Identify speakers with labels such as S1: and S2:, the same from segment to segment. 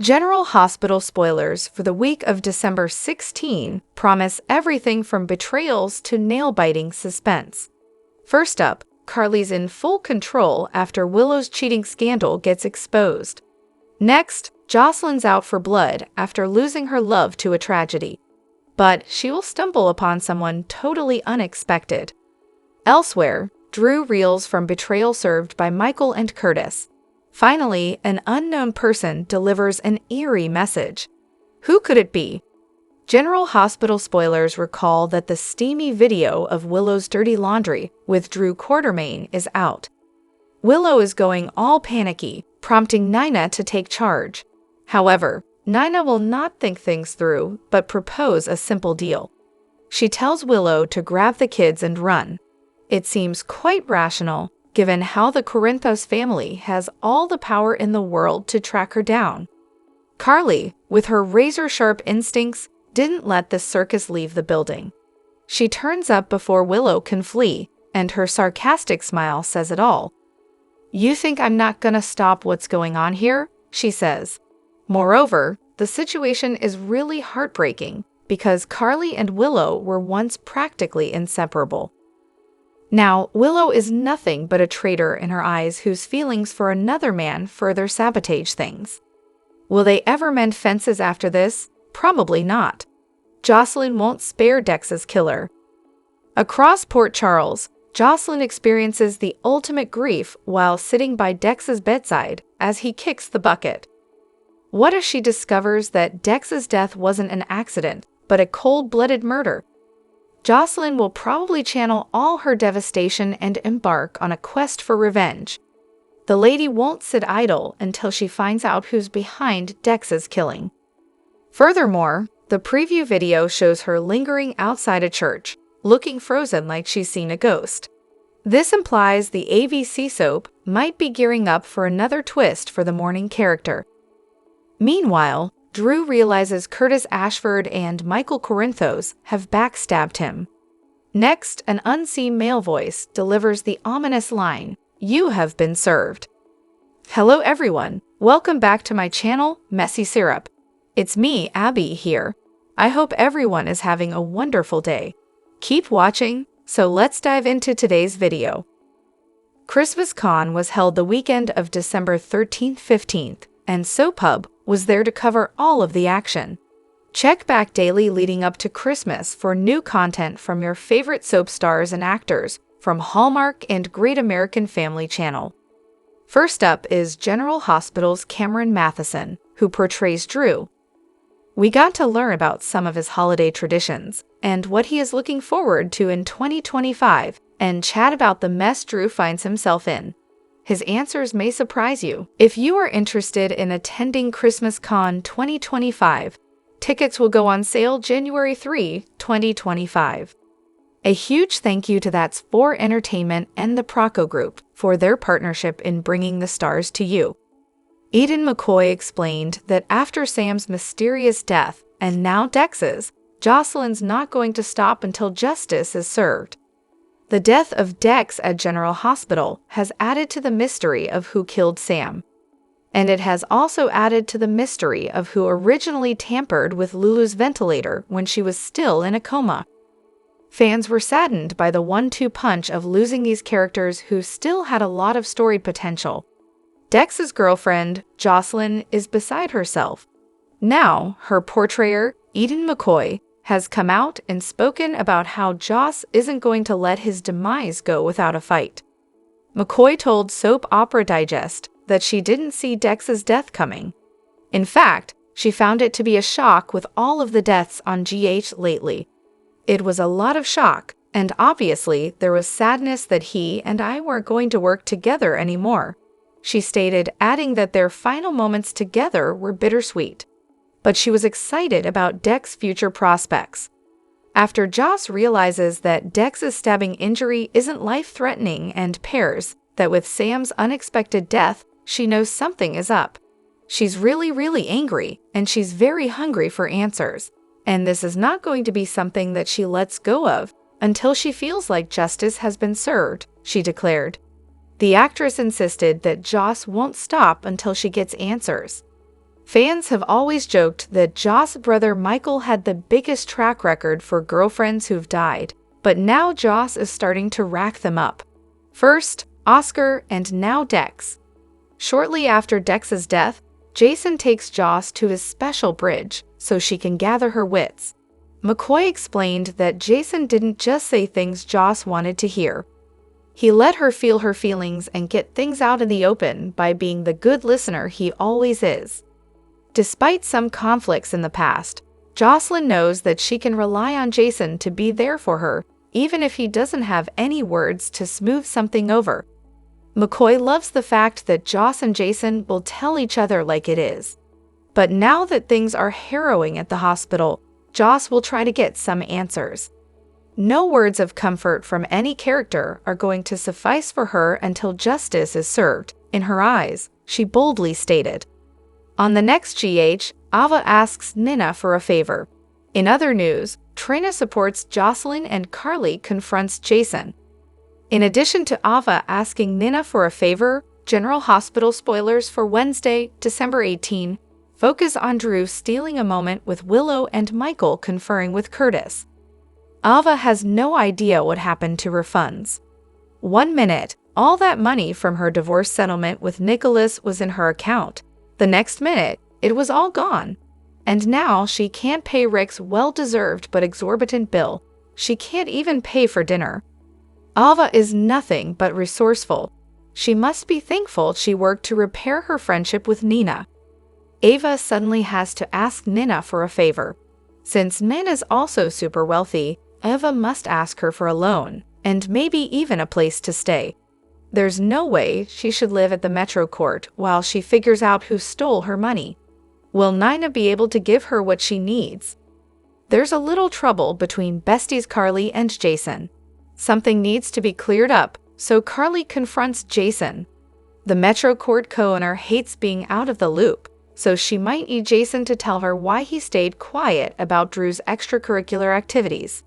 S1: General Hospital spoilers for the week of December 16 promise everything from betrayals to nail-biting suspense. First up, Carly's in full control after Willow's cheating scandal gets exposed. Next, Josslyn's out for blood after losing her love to a tragedy. But she will stumble upon someone totally unexpected. Elsewhere, Drew reels from betrayal served by Michael and Curtis. Finally, an unknown person delivers an eerie message. Who could it be? General Hospital spoilers recall that the steamy video of Willow's dirty laundry with Drew Quartermain is out. Willow is going all panicky, prompting Nina to take charge. However, Nina will not think things through, but propose a simple deal. She tells Willow to grab the kids and run. It seems quite rational, given how the Corinthos family has all the power in the world to track her down. Carly, with her razor-sharp instincts, didn't let the circus leave the building. She turns up before Willow can flee, and her sarcastic smile says it all. "You think I'm not gonna stop what's going on here?" she says. Moreover, the situation is really heartbreaking because Carly and Willow were once practically inseparable. Now, Willow is nothing but a traitor in her eyes whose feelings for another man further sabotage things. Will they ever mend fences after this? Probably not. Josslyn won't spare Dex's killer. Across Port Charles, Josslyn experiences the ultimate grief while sitting by Dex's bedside as he kicks the bucket. What if she discovers that Dex's death wasn't an accident, but a cold-blooded murder? Josslyn will probably channel all her devastation and embark on a quest for revenge. The lady won't sit idle until she finds out who's behind Dex's killing. Furthermore, the preview video shows her lingering outside a church, looking frozen like she's seen a ghost. This implies the ABC soap might be gearing up for another twist for the morning character. Meanwhile, Drew realizes Curtis Ashford and Michael Corinthos have backstabbed him. Next, an unseen male voice delivers the ominous line, "You have been served." Hello everyone, welcome back to my channel, Messy Syrup. It's me, Abby, here. I hope everyone is having a wonderful day. Keep watching, so let's dive into today's video. Christmas Con was held the weekend of December 13th-15th, and SoapHub was there to cover all of the action. Check back daily leading up to Christmas for new content from your favorite soap stars and actors from Hallmark and Great American Family Channel. First up is General Hospital's Cameron Matheson, who portrays Drew. We got to learn about some of his holiday traditions and what he is looking forward to in 2025 and chat about the mess Drew finds himself in. His answers may surprise you. If you are interested in attending Christmas Con 2025, tickets will go on sale January 3, 2025. A huge thank you to That's 4 Entertainment and the Proco Group for their partnership in bringing the stars to you. Eden McCoy explained that after Sam's mysterious death, and now Dex's, Josslyn's not going to stop until justice is served. The death of Dex at General Hospital has added to the mystery of who killed Sam. And it has also added to the mystery of who originally tampered with Lulu's ventilator when she was still in a coma. Fans were saddened by the 1-2 punch of losing these characters who still had a lot of story potential. Dex's girlfriend, Josslyn, is beside herself. Now, her portrayer, Eden McCoy, has come out and spoken about how Joss isn't going to let his demise go without a fight. McCoy told Soap Opera Digest that she didn't see Dex's death coming. In fact, she found it to be a shock with all of the deaths on GH lately. It was a lot of shock, and obviously there was sadness that he and I weren't going to work together anymore, she stated, adding that their final moments together were bittersweet. But she was excited about Dex's future prospects. After Joss realizes that Dex's stabbing injury isn't life-threatening and pairs that with Sam's unexpected death, she knows something is up. She's really angry, and she's very hungry for answers. And this is not going to be something that she lets go of until she feels like justice has been served, she declared. The actress insisted that Joss won't stop until she gets answers. Fans have always joked that Joss' brother Michael had the biggest track record for girlfriends who've died, but now Joss is starting to rack them up. First, Oscar, and now Dex. Shortly after Dex's death, Jason takes Joss to his special bridge so she can gather her wits. McCoy explained that Jason didn't just say things Joss wanted to hear. He let her feel her feelings and get things out in the open by being the good listener he always is. Despite some conflicts in the past, Josslyn knows that she can rely on Jason to be there for her, even if he doesn't have any words to smooth something over. McCoy loves the fact that Joss and Jason will tell each other like it is. But now that things are harrowing at the hospital, Joss will try to get some answers. No words of comfort from any character are going to suffice for her until justice is served, in her eyes, she boldly stated. On the next GH, Ava asks Nina for a favor. In other news, Trina supports Josslyn and Carly confronts Jason. In addition to Ava asking Nina for a favor, General Hospital spoilers for Wednesday, December 18, focus on Drew stealing a moment with Willow and Michael conferring with Curtis. Ava has no idea what happened to her funds. 1 minute, all that money from her divorce settlement with Nicholas was in her account. The next minute, it was all gone. And now she can't pay Rick's well-deserved but exorbitant bill. She can't even pay for dinner. Ava is nothing but resourceful. She must be thankful she worked to repair her friendship with Nina. Ava suddenly has to ask Nina for a favor. Since Nina's also super wealthy, Ava must ask her for a loan, and maybe even a place to stay. There's no way she should live at the Metro Court while she figures out who stole her money. Will Nina be able to give her what she needs? There's a little trouble between besties Carly and Jason. Something needs to be cleared up, so Carly confronts Jason. The Metro Court co-owner hates being out of the loop, so she might need Jason to tell her why he stayed quiet about Drew's extracurricular activities.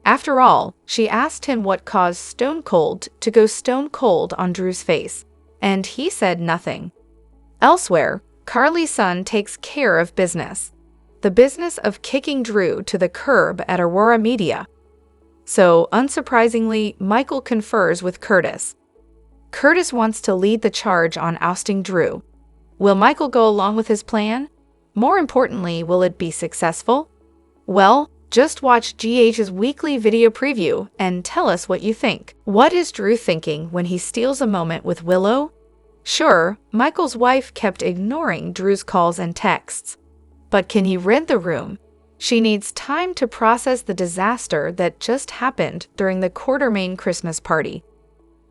S1: After all, she asked him what caused Stone Cold to go stone cold on Drew's face, and he said nothing. Elsewhere, Carly's son takes care of business. The business of kicking Drew to the curb at Aurora Media. So, unsurprisingly, Michael confers with Curtis. Curtis wants to lead the charge on ousting Drew. Will Michael go along with his plan? More importantly, will it be successful? Well, just watch GH's weekly video preview and tell us what you think. What is Drew thinking when he steals a moment with Willow? Sure, Michael's wife kept ignoring Drew's calls and texts. But can he rent the room? She needs time to process the disaster that just happened during the Quartermain Christmas party.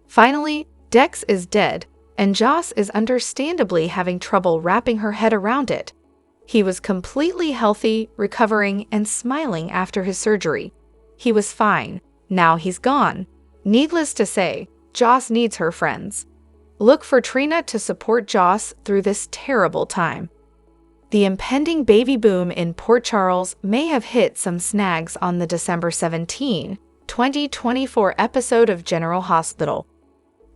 S1: Finally, Dex is dead, and Joss is understandably having trouble wrapping her head around it. He was completely healthy, recovering, and smiling after his surgery. He was fine. Now he's gone. Needless to say, Joss needs her friends. Look for Trina to support Joss through this terrible time. The impending baby boom in Port Charles may have hit some snags on the December 17, 2024 episode of General Hospital.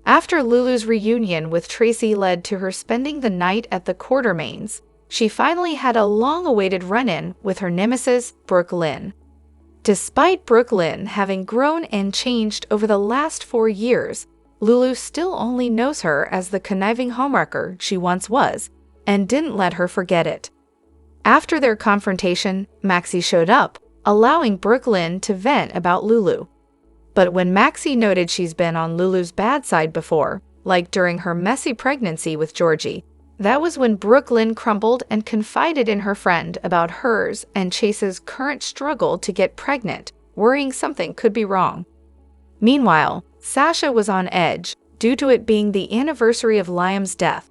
S1: After Lulu's reunion with Tracy led to her spending the night at the Quartermains, she finally had a long-awaited run-in with her nemesis, Brooke Lynn. Despite Brooke Lynn having grown and changed over the last 4 years, Lulu still only knows her as the conniving homewrecker she once was, and didn't let her forget it. After their confrontation, Maxie showed up, allowing Brooke Lynn to vent about Lulu. But when Maxie noted she's been on Lulu's bad side before, like during her messy pregnancy with Georgie, that was when Brooke Lynn crumbled and confided in her friend about hers and Chase's current struggle to get pregnant, worrying something could be wrong. Meanwhile, Sasha was on edge, due to it being the anniversary of Liam's death.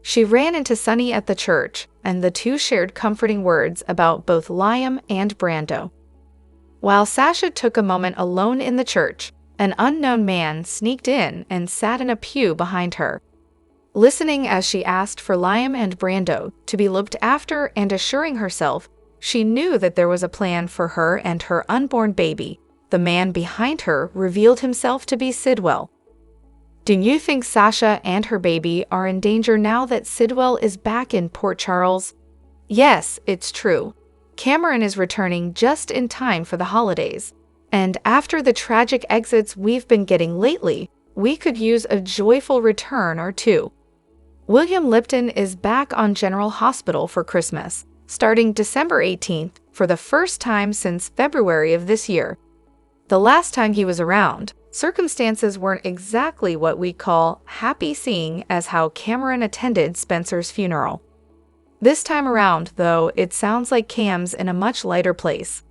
S1: She ran into Sunny at the church, and the two shared comforting words about both Liam and Brando. While Sasha took a moment alone in the church, an unknown man sneaked in and sat in a pew behind her. Listening as she asked for Liam and Brando to be looked after and assuring herself she knew that there was a plan for her and her unborn baby, the man behind her revealed himself to be Sidwell. Do you think Sasha and her baby are in danger now that Sidwell is back in Port Charles? Yes, it's true. Cameron is returning just in time for the holidays. And after the tragic exits we've been getting lately, we could use a joyful return or two. William Lipton is back on General Hospital for Christmas, starting December 18th for the first time since February of this year. The last time he was around, circumstances weren't exactly what we call happy, seeing as how Cameron attended Spencer's funeral. This time around, though, it sounds like Cam's in a much lighter place.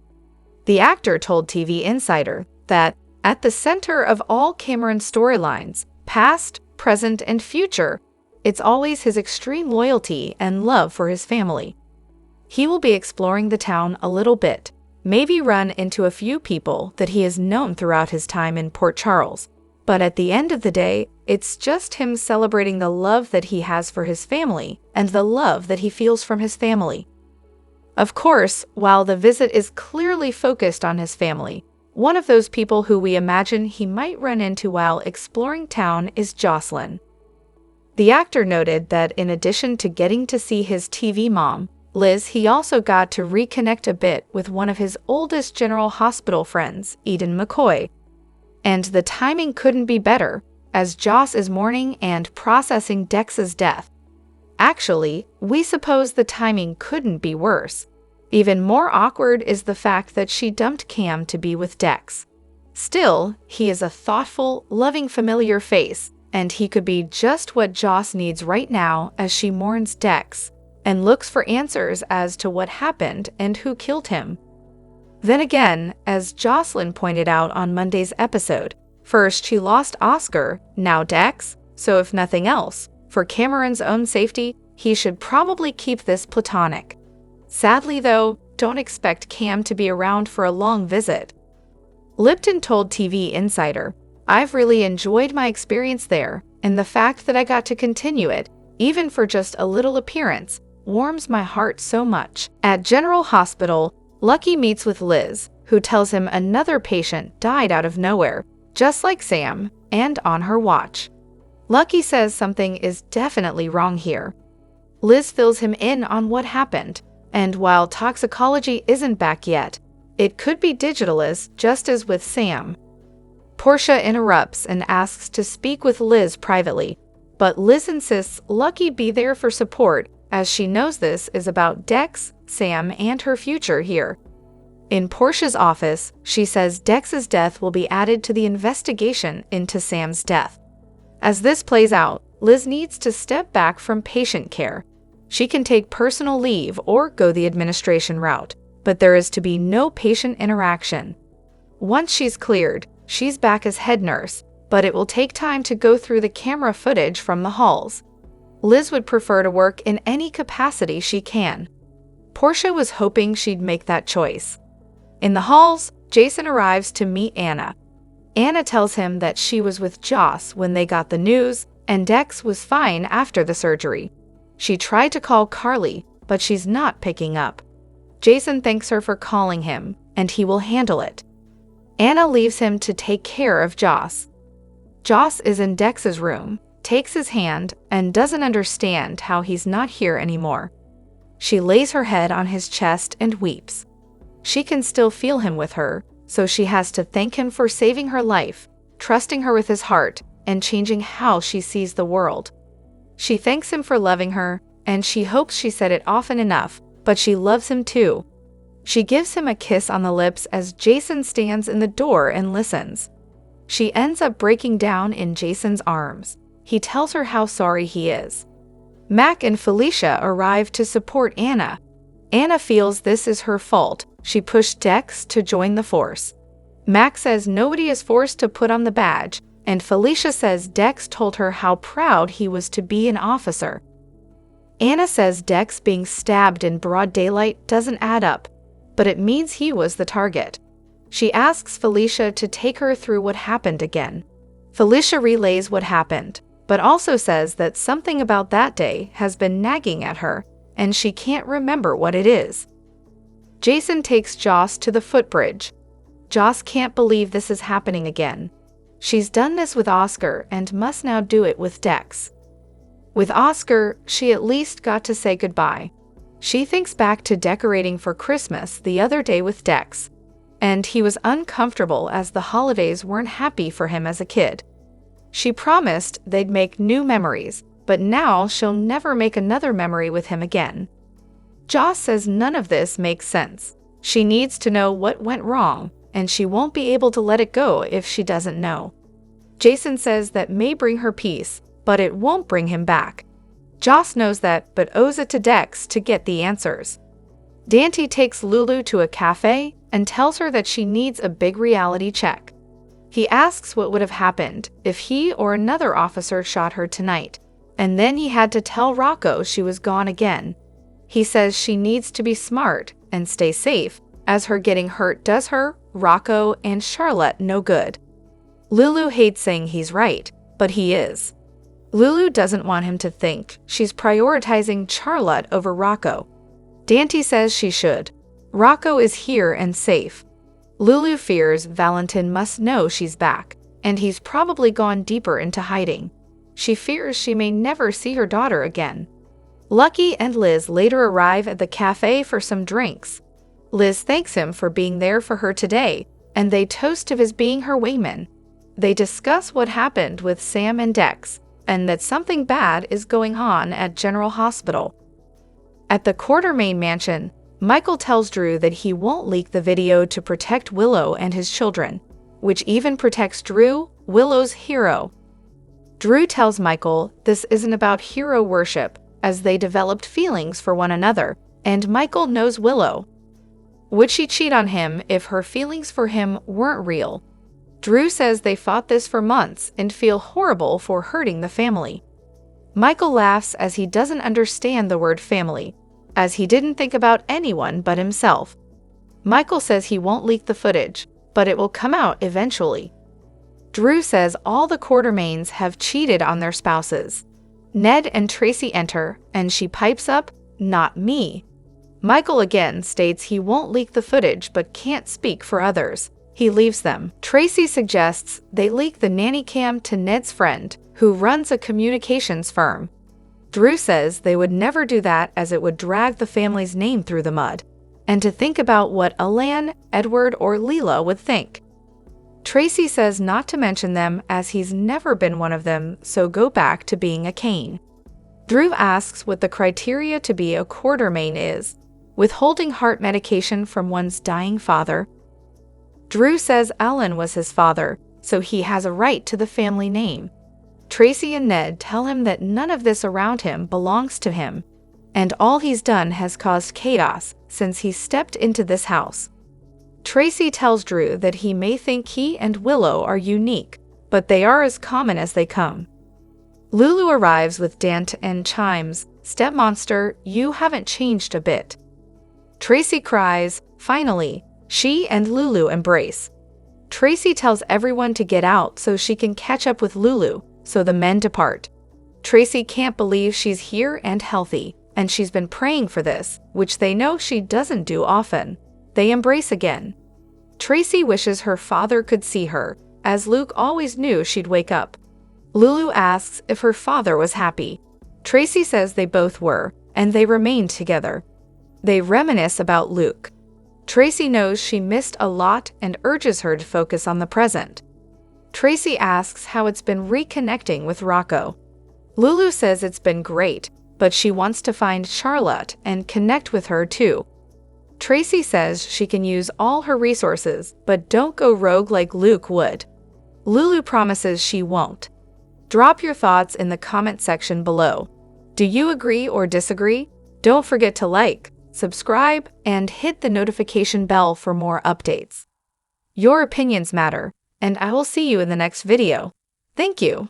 S1: The actor told TV Insider that, at the center of all Cameron's storylines, past, present, and future, it's always his extreme loyalty and love for his family. He will be exploring the town a little bit, maybe run into a few people that he has known throughout his time in Port Charles. But at the end of the day, it's just him celebrating the love that he has for his family and the love that he feels from his family. Of course, while the visit is clearly focused on his family, one of those people who we imagine he might run into while exploring town is Josslyn. The actor noted that in addition to getting to see his TV mom, Liz, he also got to reconnect a bit with one of his oldest General Hospital friends, Eden McCoy. And the timing couldn't be better, as Joss is mourning and processing Dex's death. Actually, we suppose the timing couldn't be worse. Even more awkward is the fact that she dumped Cam to be with Dex. Still, he is a thoughtful, loving, familiar face, and he could be just what Joss needs right now as she mourns Dex and looks for answers as to what happened and who killed him. Then again, as Josslyn pointed out on Monday's episode, first she lost Oscar, now Dex, so if nothing else, for Cameron's own safety, he should probably keep this platonic. Sadly though, don't expect Cam to be around for a long visit. Lipton told TV Insider, "I've really enjoyed my experience there, and the fact that I got to continue it, even for just a little appearance, warms my heart so much." At General Hospital, Lucky meets with Liz, who tells him another patient died out of nowhere, just like Sam, and on her watch. Lucky says something is definitely wrong here. Liz fills him in on what happened, and while toxicology isn't back yet, it could be digitalis just as with Sam. Portia interrupts and asks to speak with Liz privately, but Liz insists Lucky be there for support as she knows this is about Dex, Sam, and her future here. In Portia's office, she says Dex's death will be added to the investigation into Sam's death. As this plays out, Liz needs to step back from patient care. She can take personal leave or go the administration route, but there is to be no patient interaction. Once she's cleared, she's back as head nurse, but it will take time to go through the camera footage from the halls. Liz would prefer to work in any capacity she can. Portia was hoping she'd make that choice. In the halls, Jason arrives to meet Anna. Anna tells him that she was with Joss when they got the news, and Dex was fine after the surgery. She tried to call Carly, but she's not picking up. Jason thanks her for calling him, and he will handle it. Anna leaves him to take care of Joss. Joss is in Dex's room, takes his hand, and doesn't understand how he's not here anymore. She lays her head on his chest and weeps. She can still feel him with her, so she has to thank him for saving her life, trusting her with his heart, and changing how she sees the world. She thanks him for loving her, and she hopes she said it often enough, but she loves him too. She gives him a kiss on the lips as Jason stands in the door and listens. She ends up breaking down in Jason's arms. He tells her how sorry he is. Mac and Felicia arrive to support Anna. Anna feels this is her fault. She pushed Dex to join the force. Mac says nobody is forced to put on the badge, and Felicia says Dex told her how proud he was to be an officer. Anna says Dex being stabbed in broad daylight doesn't add up, but it means he was the target. She asks Felicia to take her through what happened again. Felicia relays what happened, but also says that something about that day has been nagging at her, and she can't remember what it is. Jason takes Joss to the footbridge. Joss can't believe this is happening again. She's done this with Oscar and must now do it with Dex. With Oscar, she at least got to say goodbye. She thinks back to decorating for Christmas the other day with Dex, and he was uncomfortable as the holidays weren't happy for him as a kid. She promised they'd make new memories, but now she'll never make another memory with him again. Joss says none of this makes sense. She needs to know what went wrong, and she won't be able to let it go if she doesn't know. Jason says that may bring her peace, but it won't bring him back. Joss knows that, but owes it to Dex to get the answers. Dante takes Lulu to a cafe and tells her that she needs a big reality check. He asks what would have happened if he or another officer shot her tonight, and then he had to tell Rocco she was gone again. He says she needs to be smart and stay safe, as her getting hurt does her, Rocco, and Charlotte no good. Lulu hates saying he's right, but he is. Lulu doesn't want him to think she's prioritizing Charlotte over Rocco. Dante says she should. Rocco is here and safe. Lulu fears Valentin must know she's back, and he's probably gone deeper into hiding. She fears she may never see her daughter again. Lucky and Liz later arrive at the cafe for some drinks. Liz thanks him for being there for her today, and they toast to his being her wayman. They discuss what happened with Sam and Dex, and that something bad is going on at General Hospital. At the Quartermain mansion, Michael tells Drew that he won't leak the video to protect Willow and his children, which even protects Drew, Willow's hero. Drew tells Michael this isn't about hero worship, as they developed feelings for one another, and Michael knows Willow. Would she cheat on him if her feelings for him weren't real? Drew says they fought this for months and feel horrible for hurting the family. Michael laughs as he doesn't understand the word family, as he didn't think about anyone but himself. Michael says he won't leak the footage, but it will come out eventually. Drew says all the Quartermains have cheated on their spouses. Ned and Tracy enter, and she pipes up, "Not me." Michael again states he won't leak the footage but can't speak for others. He leaves them. Tracy suggests they leak the nanny cam to Ned's friend, who runs a communications firm. Drew says they would never do that as it would drag the family's name through the mud, and to think about what Alan, Edward, or Leela would think. Tracy says not to mention them as he's never been one of them, so go back to being a Kane. Drew asks what the criteria to be a Quartermain is, withholding heart medication from one's dying father. Drew says Alan was his father, so he has a right to the family name. Tracy and Ned tell him that none of this around him belongs to him, and all he's done has caused chaos since he stepped into this house. Tracy tells Drew that he may think he and Willow are unique, but they are as common as they come. Lulu arrives with Dant and chimes, "Stepmonster, you haven't changed a bit." Tracy cries. Finally, she and Lulu embrace. Tracy tells everyone to get out so she can catch up with Lulu, so the men depart. Tracy can't believe she's here and healthy, and she's been praying for this, which they know she doesn't do often. They embrace again. Tracy wishes her father could see her, as Luke always knew she'd wake up. Lulu asks if her father was happy. Tracy says they both were, and they remained together. They reminisce about Luke. Tracy knows she missed a lot and urges her to focus on the present. Tracy asks how it's been reconnecting with Rocco. Lulu says it's been great, but she wants to find Charlotte and connect with her too. Tracy says she can use all her resources, but don't go rogue like Luke would. Lulu promises she won't. Drop your thoughts in the comment section below. Do you agree or disagree? Don't forget to like, subscribe, and hit the notification bell for more updates. Your opinions matter, and I will see you in the next video. Thank you.